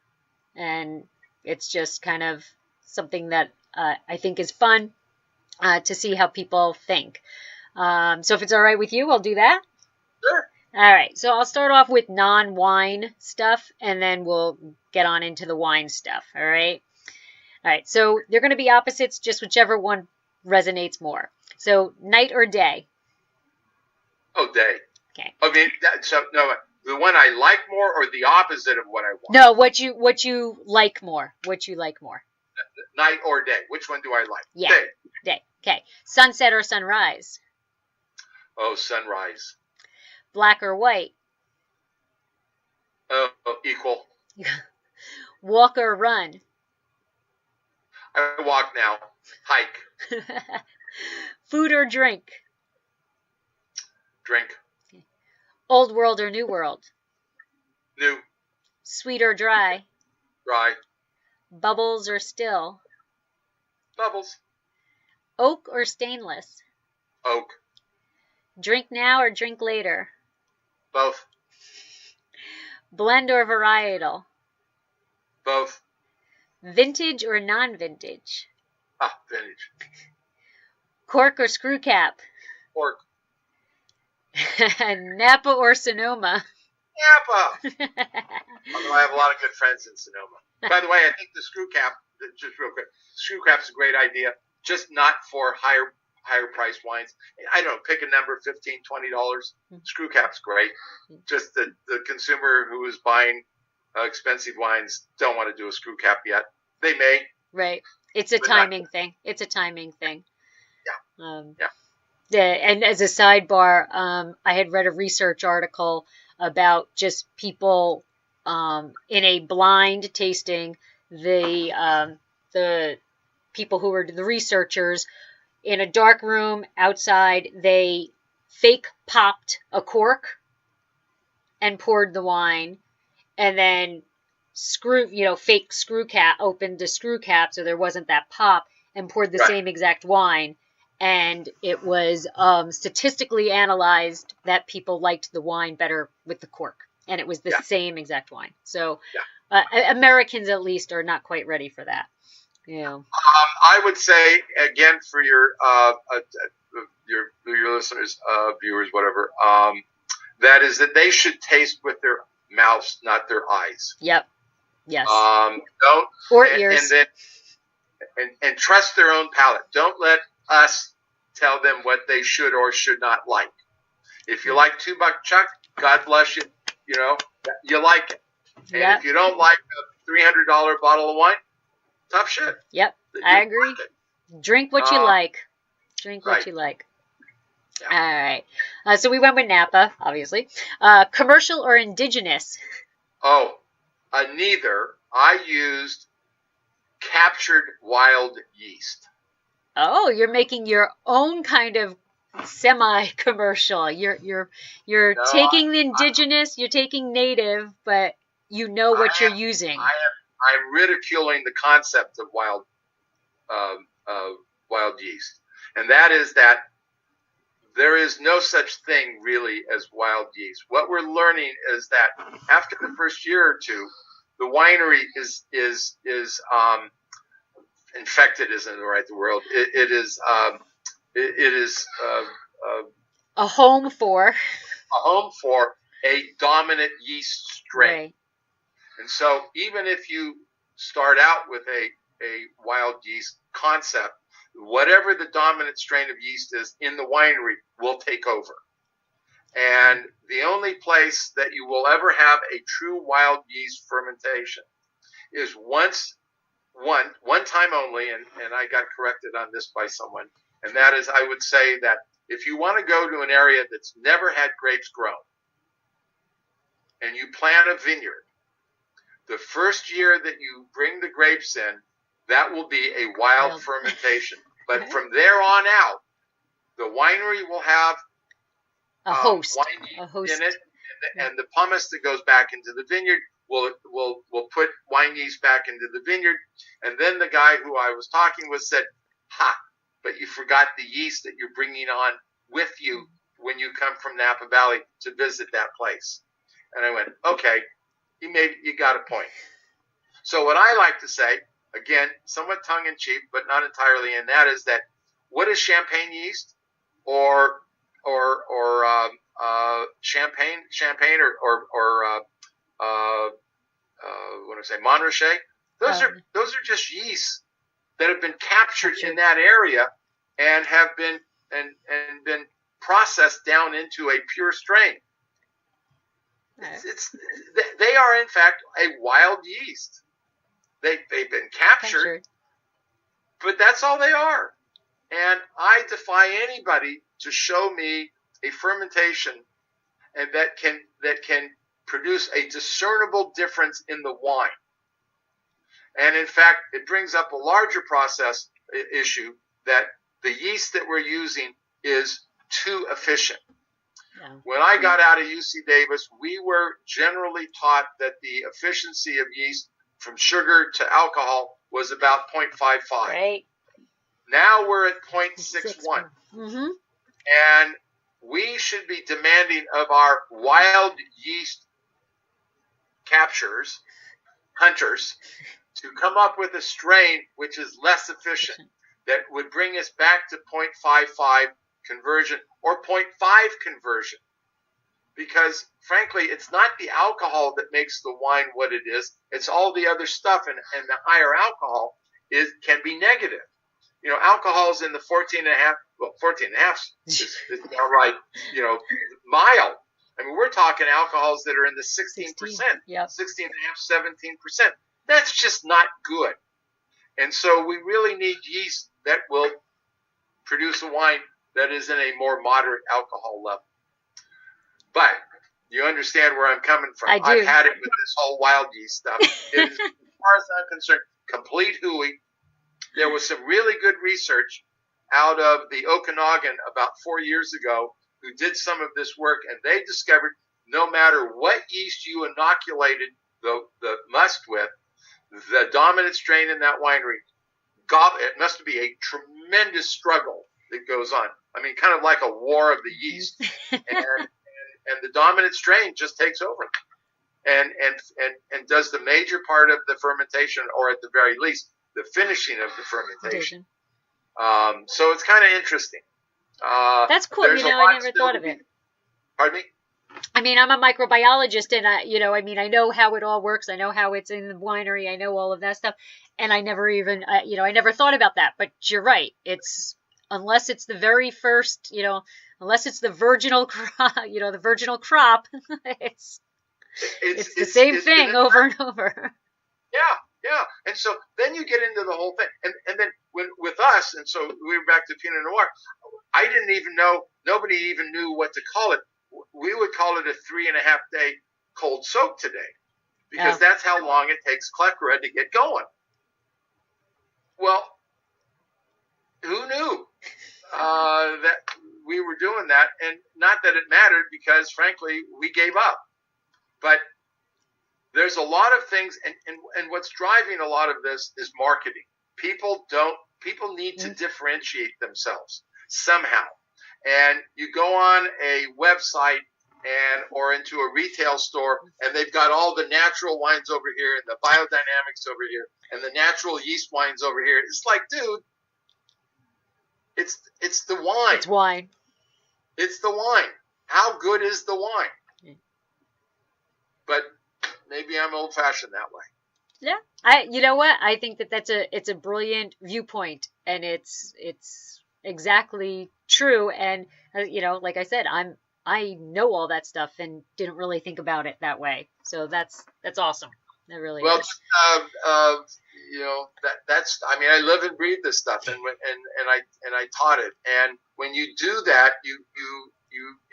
And it's just kind of something that I think is fun to see how people think. So if it's all right with you, I'll do that. Sure. All right. So I'll start off with non-wine stuff, and then we'll get on into the wine stuff. All right. All right. So they're going to be opposites, just whichever one resonates more. So night or day? Oh, day. Okay. No, the one I like more, or the opposite of what I want? No, what you like more. What you like more. Night or day? Which one do I like? Yeah. Day. Okay. Sunset or sunrise? Oh, sunrise. Black or white? Oh, equal. Walk or run? I walk now. Hike. Food or drink? Drink. Old world or new world? New. Sweet or dry? Dry. Bubbles or still? Bubbles. Oak or stainless? Oak. Drink now or drink later? Both. Blend or varietal? Both. Vintage or non-vintage? Vintage. Cork or screw cap? Cork. Napa or Sonoma? Napa. Although I have a lot of good friends in Sonoma. By the way, I think the screw cap, just real quick, screw cap's a great idea, just not for higher priced wines. I don't know, pick a number, $15, $20. Screw cap's great. Just the consumer who is buying expensive wines don't want to do a screw cap yet. They may. Right. It's a timing thing. Yeah. And as a sidebar, I had read a research article about just people in a blind tasting. The people who were the researchers in a dark room outside, they fake popped a cork and poured the wine, and then fake screw cap, opened the screw cap so there wasn't that pop, and poured the same exact wine. And it was statistically analyzed that people liked the wine better with the cork. And it was the same exact wine. So Americans, at least, are not quite ready for that. Yeah. I would say, again, for your listeners, viewers, whatever, that is that they should taste with their mouths, not their eyes. Yep. Yes. Don't, or ears. And trust their own palate. Don't let us tell them what they should or should not like. If you like $2 Chuck, God bless you. You know, you like it. And if you don't like a $300 bottle of wine, tough shit. Yep, I agree. Drink what you like. Drink what you like. Yeah. All right. So we went with Napa, obviously. Commercial or indigenous? Neither. I used captured wild yeast. Oh, you're making your own kind of semi-commercial. You're taking the indigenous, you're taking native, but you know what you're using. I'm ridiculing the concept of wild yeast, and that is that there is no such thing really as wild yeast. What we're learning is that after the first year or two, the winery is infected isn't the right word. It is a home for a dominant yeast strain. Right. And so even if you start out with a wild yeast concept, whatever the dominant strain of yeast is in the winery will take over. And the only place that you will ever have a true wild yeast fermentation is one time only, and I got corrected on this by someone, and that is, I would say that if you want to go to an area that's never had grapes grown, and you plant a vineyard, the first year that you bring the grapes in, that will be a wild fermentation. But from there on out, the winery will have a host in it, and the pumice that goes back into the vineyard will put wine yeast back into the vineyard. And then the guy who I was talking with said, but you forgot the yeast that you're bringing on with you when you come from Napa Valley to visit that place. And I went, okay, you got a point. So what I like to say, again, somewhat tongue-in-cheek, but not entirely, and that is that what is champagne yeast or champagne or what do I say, Montrachet? Those are just yeasts that have been captured in that area and have been been processed down into a pure strain. They are in fact a wild yeast. They've been captured, but that's all they are. And I defy anybody to show me a fermentation and that can produce a discernible difference in the wine. And in fact, it brings up a larger process issue that the yeast that we're using is too efficient. Yeah. When I got out of UC Davis, we were generally taught that the efficiency of yeast from sugar to alcohol was about 0.55. Right. Now we're at 0.61. Mm-hmm. And we should be demanding of our wild yeast capturers, hunters, to come up with a strain which is less efficient, that would bring us back to 0.55 conversion or 0.5 conversion. Because, frankly, it's not the alcohol that makes the wine what it is. It's all the other stuff, and the higher alcohol can be negative. You know, alcohol's in the 14.5, well, 14.5 is outright, mild. I mean, we're talking alcohols that are in the 16%, yep. 16.5, 17%. That's just not good. And so we really need yeast that will produce a wine that is in a more moderate alcohol level. But you understand where I'm coming from. I do. I've had it with this whole wild yeast stuff. It is, as far as I'm concerned, complete hooey. There was some really good research out of the Okanagan about 4 years ago who did some of this work, and they discovered no matter what yeast you inoculated the must with, the dominant strain in that winery, it must be a tremendous struggle that goes on. I mean, kind of like a war of the yeast. And the dominant strain just takes over and does the major part of the fermentation, or at the very least, the finishing of the fermentation. So it's kind of interesting. That's cool. I never thought of it. Pardon me? I mean, I'm a microbiologist, and I know how it all works. I know how it's in the winery. I know all of that stuff, and I never even, I never thought about that. But you're right. Unless it's the very first, unless it's the virginal crop, the virginal crop, it's the same thing over and over. Yeah. And so then you get into the whole thing. And then with us, and so we were back to Pinot Noir, I didn't even know, nobody even knew what to call it. We would call it a 3.5 day cold soak today, because that's how long it takes Clecra to get going. Well, who knew that we were doing that? And not that it mattered, because frankly, we gave up. But there's a lot of things, and what's driving a lot of this is marketing. People need to differentiate themselves somehow. And you go on a website or into a retail store, and they've got all the natural wines over here and the biodynamics over here and the natural yeast wines over here. It's like, dude, it's the wine. It's wine. It's the wine. How good is the wine? But maybe I'm old-fashioned that way. Yeah, you know what? I think it's a brilliant viewpoint, and it's exactly true. And like I said, I know all that stuff and didn't really think about it that way. So that's awesome. That really is. That's. I mean, I live and breathe this stuff, and I taught it. And when you do that,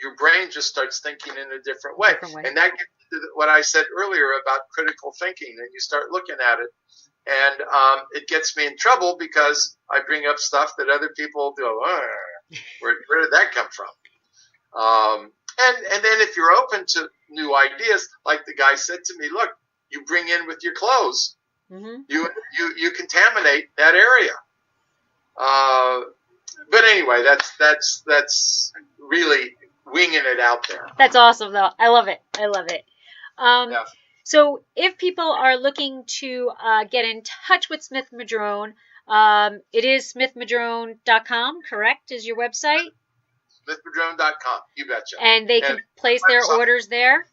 your brain just starts thinking in a different way. And that gets to what I said earlier about critical thinking. And you start looking at it, and it gets me in trouble because I bring up stuff that other people go, where did that come from? And then if you're open to new ideas, like the guy said to me, look, you bring in with your clothes, you contaminate that area. But anyway, that's really winging it out there. That's awesome, though. I love it. So if people are looking to get in touch with Smith-Madrone, it is smith-madrone.com, correct, is your website? Smith-Madrone.com, you betcha. And they can place their orders there?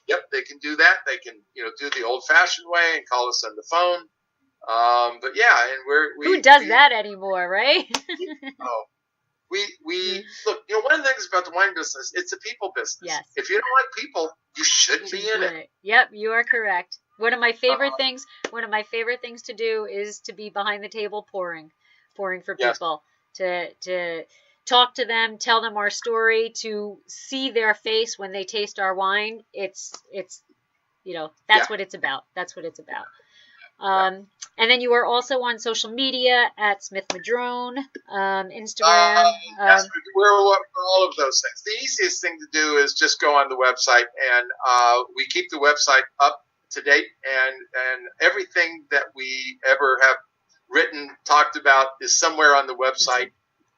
Yep, they can do that. They can, do the old-fashioned way and call us on the phone. But yeah, and who does that anymore, right? We look. One of the things about the wine business, it's a people business. Yes. If you don't like people, you shouldn't be in it. Yep, you are correct. One of my favorite things to do is to be behind the table pouring for people, to talk to them, tell them our story, to see their face when they taste our wine. It's that's what it's about. That's what it's about. And then you are also on social media at Smith-Madrone, Instagram. Yes, we're all of those things. The easiest thing to do is just go on the website, and we keep the website up to date, and everything that we ever have written, talked about, is somewhere on the website.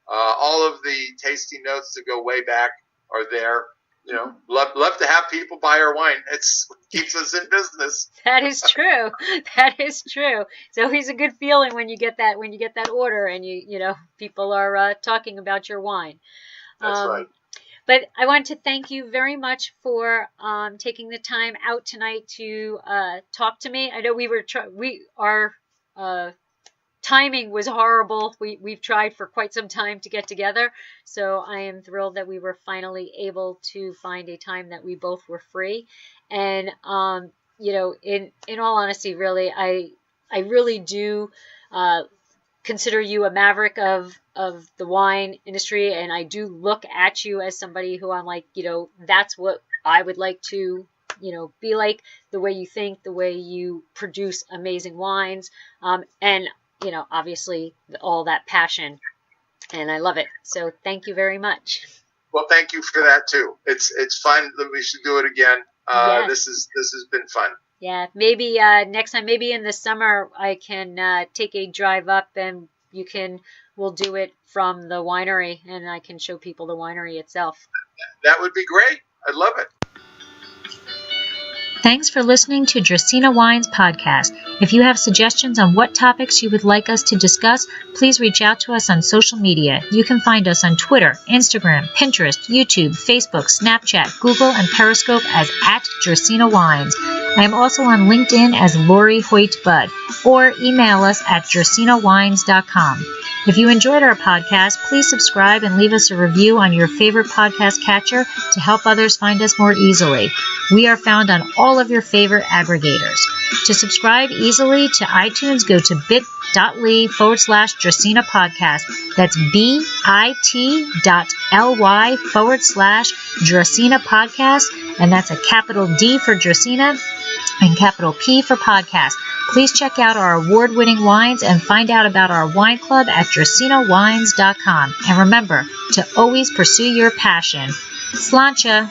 All of the tasting notes that go way back are there. You know, love to have people buy our wine. It keeps us in business. That is true. That is true. It's always a good feeling when you get that order and you know people are talking about your wine. That's right. But I want to thank you very much for taking the time out tonight to talk to me. I know our timing was horrible. We've tried for quite some time to get together, so I am thrilled that we were finally able to find a time that we both were free. And you know, in all honesty, really, I really do consider you a maverick of the wine industry, and I do look at you as somebody who I'm like, you know, that's what I would like to, you know, be like, the way you think, the way you produce amazing wines, and you know, obviously all that passion, and I love it. So thank you very much. Well, thank you for that too. It's fun. We should do it again. Yes. This has been fun. Yeah, maybe next time, maybe in the summer, I can take a drive up, and we'll do it from the winery, and I can show people the winery itself. That would be great. I'd love it. Thanks for listening to Dracaena Wines podcast. If you have suggestions on what topics you would like us to discuss, please reach out to us on social media. You can find us on Twitter, Instagram, Pinterest, YouTube, Facebook, Snapchat, Google, and Periscope as @Dracaena Wines. I am also on LinkedIn as Lori Hoyt Budd, or email us at dracaenawines.com. If you enjoyed our podcast, please subscribe and leave us a review on your favorite podcast catcher to help others find us more easily. We are found on all of your favorite aggregators. To subscribe easily to iTunes, go to bit.ly/Dracaena podcast. That's bit.ly/Dracaena podcast. And that's a capital D for Dracaena and capital P for podcast. Please check out our award-winning wines and find out about our wine club at dracaenawines.com. And remember to always pursue your passion. Sláinte!